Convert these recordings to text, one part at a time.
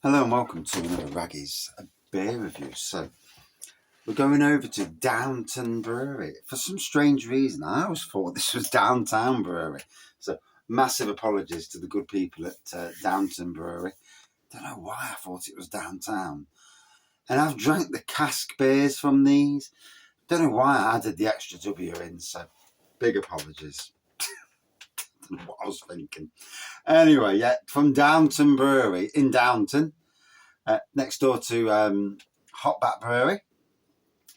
Hello and welcome to another Raggy's beer review. So we're going over to Downton Brewery. For some strange reason, I always thought this was Downtown Brewery. So massive apologies to the good people at Downton Brewery. Don't know why I thought it was downtown. And I've drank the cask beers from these. Don't know why I added the extra W in, so big apologies. Don't know what I was thinking. Anyway, yeah, from Downton Brewery in Downton. Next door to Hotbat Brewery.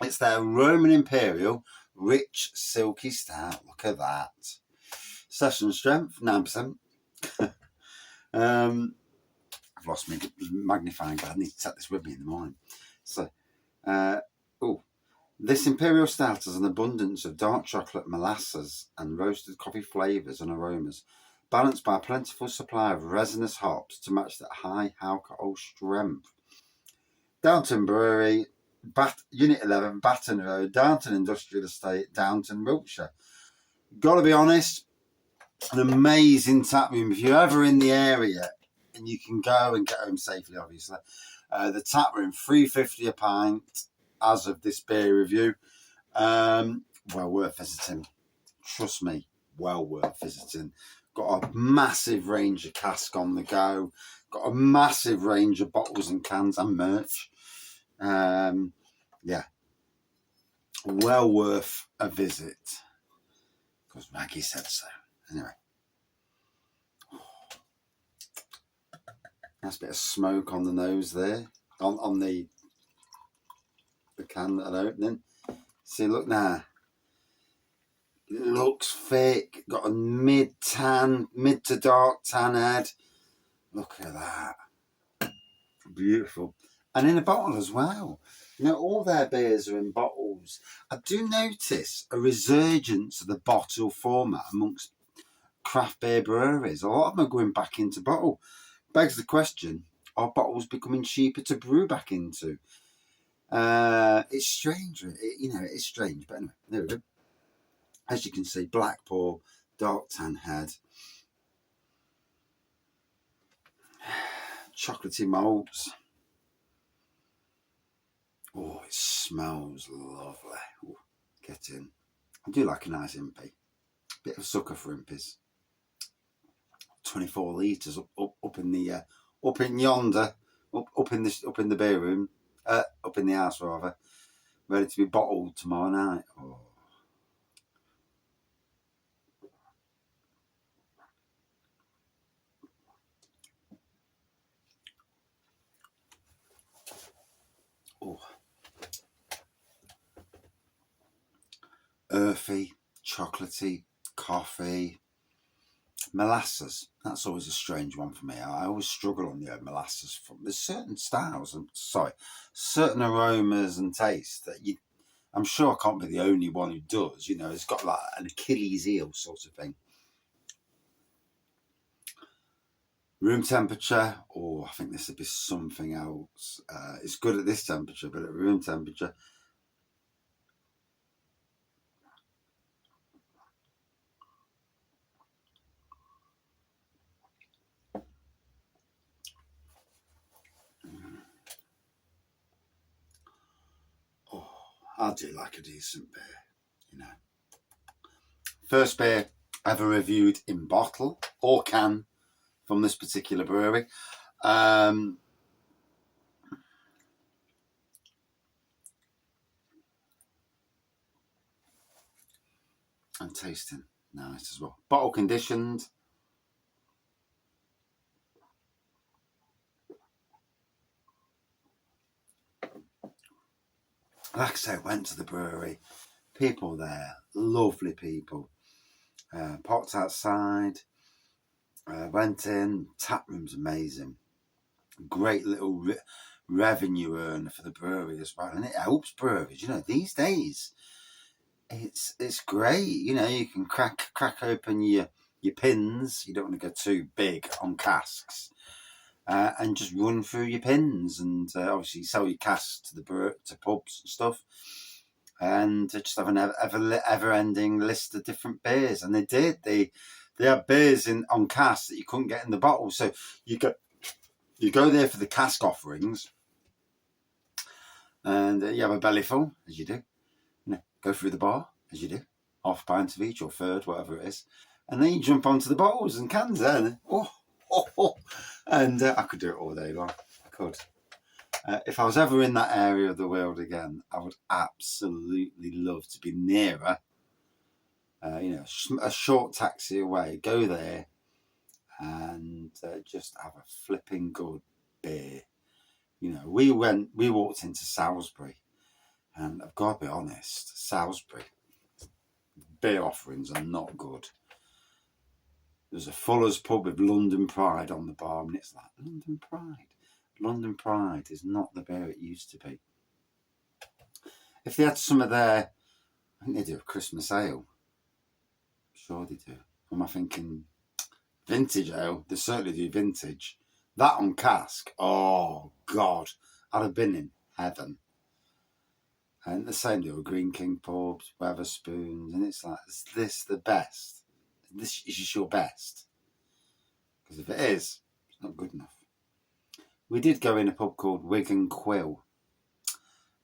It's their Roman Imperial Rich Silky Stout. Look at that. Session strength, 9%. I've lost my magnifying glass. I need to take this with me in the morning. So, this Imperial Stout has an abundance of dark chocolate, molasses, and roasted coffee flavours and aromas, balanced by a plentiful supply of resinous hops to match that high alcohol strength. Downton Brewery, Unit 11, Baton Road, Downton Industrial Estate, Downton, Wiltshire. Got to be honest, an amazing tap room. If you're ever in the area and you can go and get home safely, obviously, the tap room, $3.50 a pint as of this beer review. Well worth visiting. Trust me, well worth visiting. Got a massive range of cask on the go. Got a massive range of bottles and cans and merch. Yeah, well worth a visit because Maggie said so. Anyway, nice bit of smoke on the nose there, on the can that I'm opening. See, look now. It looks thick. Got a mid to dark tan head. Look at that. Beautiful. And in a bottle as well. You know, all their beers are in bottles. I do notice a resurgence of the bottle format amongst craft beer breweries. A lot of them are going back into bottle. Begs the question, are bottles becoming cheaper to brew back into? It's strange. It's strange. But anyway, there we go. As you can see, black pour, dark tan head. Chocolatey malts. Oh, it smells lovely. Ooh, get in. I do like a nice impy. Bit of a sucker for impies. 24 litres up in the up in yonder, up in the beer room, up in the house rather, ready to be bottled tomorrow night. Oh. Earthy, chocolatey, coffee, molasses. That's always a strange one for me. I always struggle on the molasses. There's certain styles, certain aromas and tastes that I'm sure I can't be the only one who does. You know, it's got like an Achilles heel sort of thing. Room temperature. Oh, I think this would be something else. It's good at this temperature, but at room temperature, I do like a decent beer, you know. First beer ever reviewed in bottle or can from this particular brewery. And tasting nice as well. Bottle conditioned. Like I say, I went to the brewery. People there, lovely people. Parked outside. Went in. Tap room's amazing. Great little revenue earner for the brewery as well, and it helps breweries. You know, these days, it's great. You know, you can crack open your pins. You don't want to go too big on casks. And just run through your pins, and obviously sell your casks to pubs and stuff, and just have an ever-ending list of different beers. And they had beers on casks that you couldn't get in the bottle, so you You go there for the cask offerings, and you have a belly full, as you do. Go through the bar, as you do, half a pint of each or third, whatever it is, and then you jump onto the bottles and cans there. And I could do it all day long. I could. If I was ever in that area of the world again, I would absolutely love to be nearer. A short taxi away. Go there and just have a flipping good beer. We walked into Salisbury, and I've got to be honest, Salisbury beer offerings are not good. There's a Fuller's pub with London Pride on the bar, and it's like, London Pride? London Pride is not the beer it used to be. If they had some of their, I think they do a Christmas ale. Sure they do. Am I thinking vintage ale? They certainly do vintage. That on cask, oh God, I'd have been in heaven. And the same deal with Green King pubs, Weatherspoons, and it's like, is this the best? This is your best? Because if it is, it's not good enough. We did go in a pub called Wig and Quill,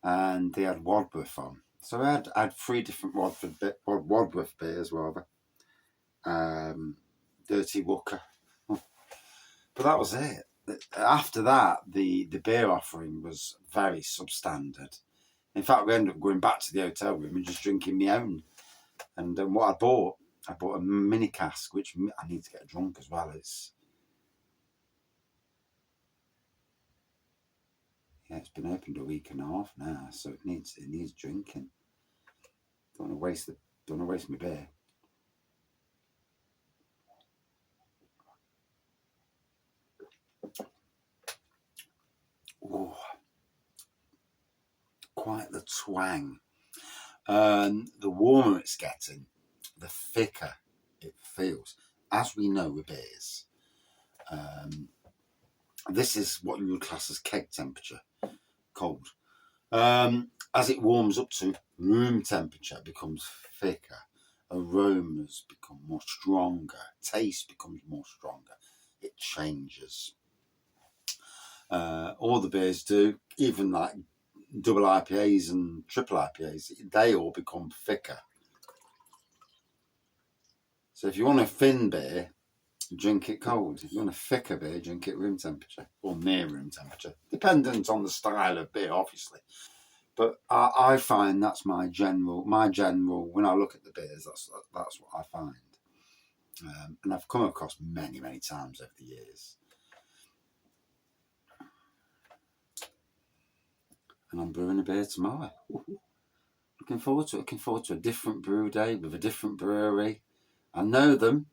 and they had Wadworth on. So I had 3 different Wadworth beers, rather. Dirty Wooker. But that was it. After that, the beer offering was very substandard. In fact, we ended up going back to the hotel room and just drinking my own. And what I bought a mini cask, which I need to get drunk as well. It's been opened a week and a half now, so it needs drinking. Don't want to waste my beer. Oh, quite the twang. The warmer it's getting, the thicker it feels. As we know with beers, this is what you would class as keg temperature, cold. As it warms up to room temperature, it becomes thicker. Aromas become more stronger. Taste becomes more stronger. It changes. All the beers do, even like double IPAs and triple IPAs, they all become thicker. So if you want a thin beer, drink it cold. If you want a thicker beer, drink it room temperature or near room temperature, dependent on the style of beer, obviously. But I find that's my general. When I look at the beers, that's what I find, and I've come across many times over the years. And I'm brewing a beer tomorrow. Looking forward to a different brew day with a different brewery. I know them,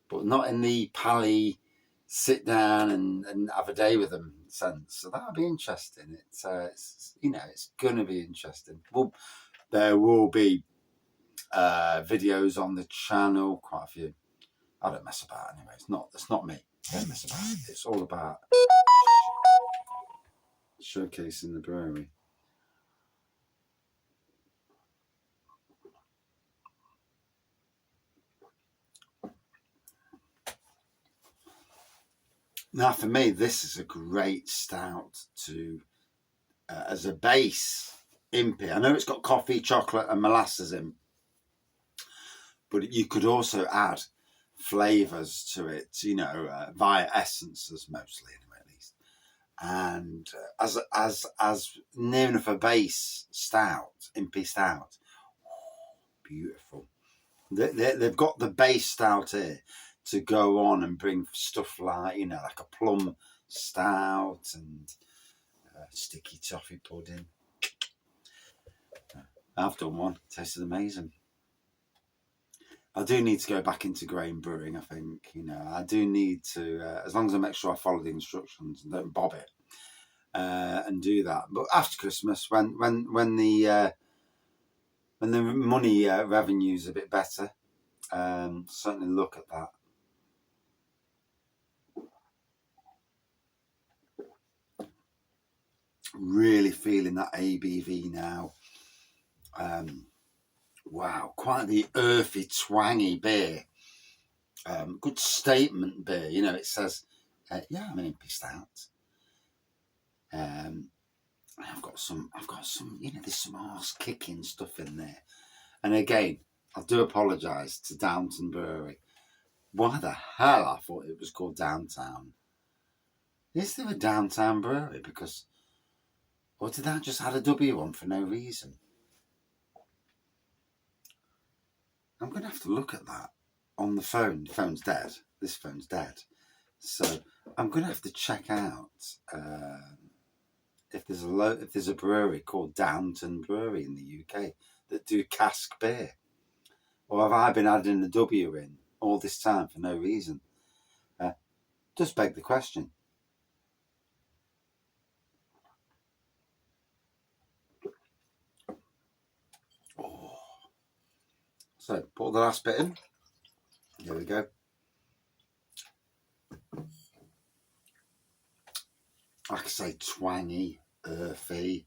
but not in the pally sit down and have a day with them sense. So that'll be interesting. It's going to be interesting. Well, there will be videos on the channel, quite a few. I don't mess about anyway. It's not me. I don't mess about. It's all about showcasing the brewery. Now, for me, this is a great stout to as a base Impy. I know it's got coffee, chocolate, and molasses in, but you could also add flavours to it. Via essences mostly, anyway, at least. And as near enough a base stout, Impy stout, beautiful. They've got the base stout here to go on and bring stuff like, like a plum stout and sticky toffee pudding. I've done one. It tasted amazing. I do need to go back into grain brewing, I think. I do need to, as long as I make sure I follow the instructions and don't bob it, and do that. But after Christmas, when the money revenue's a bit better, certainly look at that. Really feeling that ABV now. Wow, quite the earthy, twangy beer. Good statement beer. It says Yeah, I'm an Imperial Stout. I've got some, there's some arse kicking stuff in there. And again, I do apologise to Downton Brewery. Why the hell I thought it was called Downtown? Is there a Downtown Brewery? Or did I just add a W on for no reason? I'm going to have to look at that on the phone. The phone's dead. This phone's dead. So I'm going to have to check out if there's a brewery called Downton Brewery in the UK that do cask beer. Or have I been adding a W in all this time for no reason? Just beg the question. Oh. So, put the last bit in. Here we go. Like I say, twangy, earthy,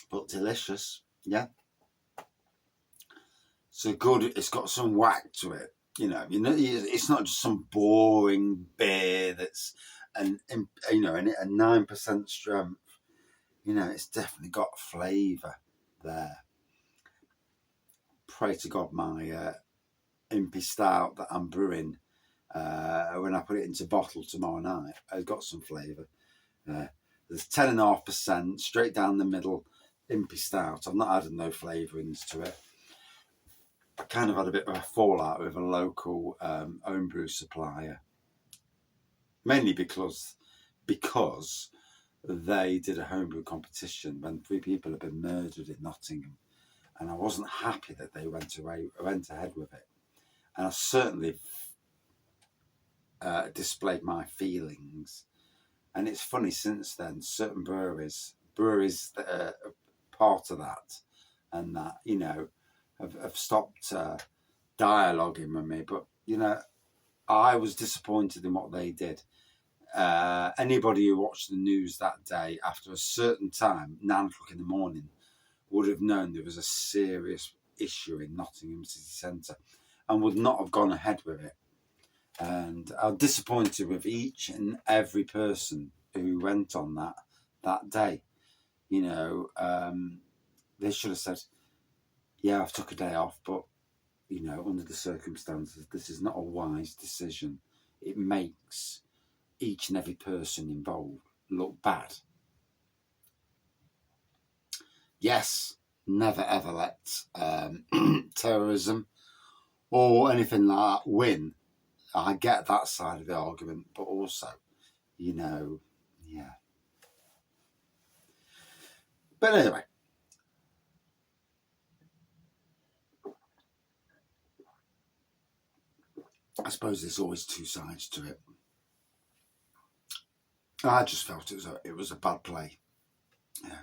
but delicious. Yeah. So good. It's got some whack to it. It's not just some boring beer that's a 9% strength. It's definitely got flavour there. Pray to God my Imperial Stout that I'm brewing when I put it into bottle tomorrow night has got some flavour. There's 10.5% straight down the middle Imperial Stout. I've not added no flavourings to it. I kind of had a bit of a fallout with a local homebrew supplier, mainly because they did a homebrew competition when 3 people had been murdered in Nottingham, and I wasn't happy that they went ahead with it. And I certainly displayed my feelings. And it's funny, since then, certain breweries that are part of that and that, have stopped dialoguing with me. But, I was disappointed in what they did. Anybody who watched the news that day after a certain time, 9 o'clock in the morning, would have known there was a serious issue in Nottingham city centre and would not have gone ahead with it. And I'm disappointed with each and every person who went on that day. They should have said, yeah, I've took a day off, but, under the circumstances, this is not a wise decision. It makes each and every person involved look bad. Yes, never ever let terrorism or anything like that win. I get that side of the argument, but also, yeah. But anyway, I suppose there's always two sides to it. I just felt it was a bad play,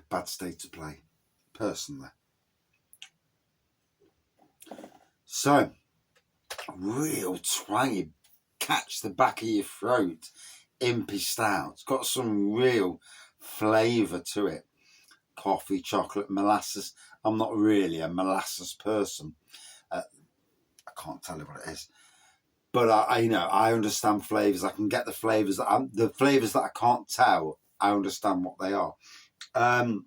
bad state of play, personally. So, real twangy, catch the back of your throat, Imperial Stout. It's got some real flavour to it. Coffee, chocolate, molasses. I'm not really a molasses person. I can't tell you what it is. But I understand flavours. I can get the flavours that I can't tell. I understand what they are. 9%,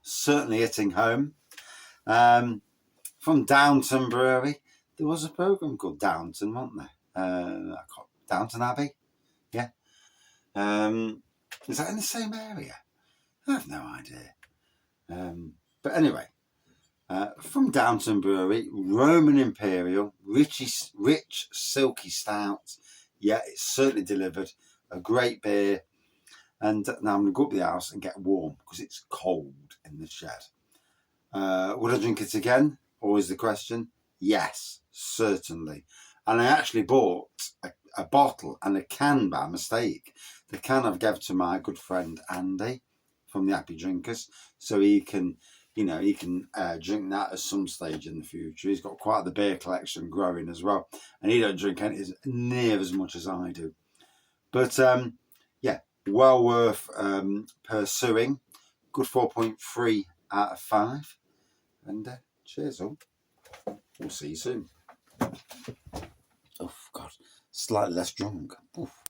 certainly hitting home. From Downton Brewery, there was a programme called Downton, wasn't there? Downton Abbey, yeah. Is that in the same area? I have no idea. But anyway. From Downton Brewery, Roman Imperial, rich silky stout. Yeah, it's certainly delivered. A great beer. And now I'm going to go up the house and get warm because it's cold in the shed. Would I drink it again? Always the question. Yes, certainly. And I actually bought a bottle and a can by mistake. The can I've given to my good friend Andy from the Happy Drinkers, so he can drink that at some stage in the future. He's got quite the beer collection growing as well, and he don't drink any near as much as I do. But yeah, well worth pursuing. Good 4.3 out of 5. And cheers all. We'll see you soon. Oh, God. Slightly less drunk. Oof.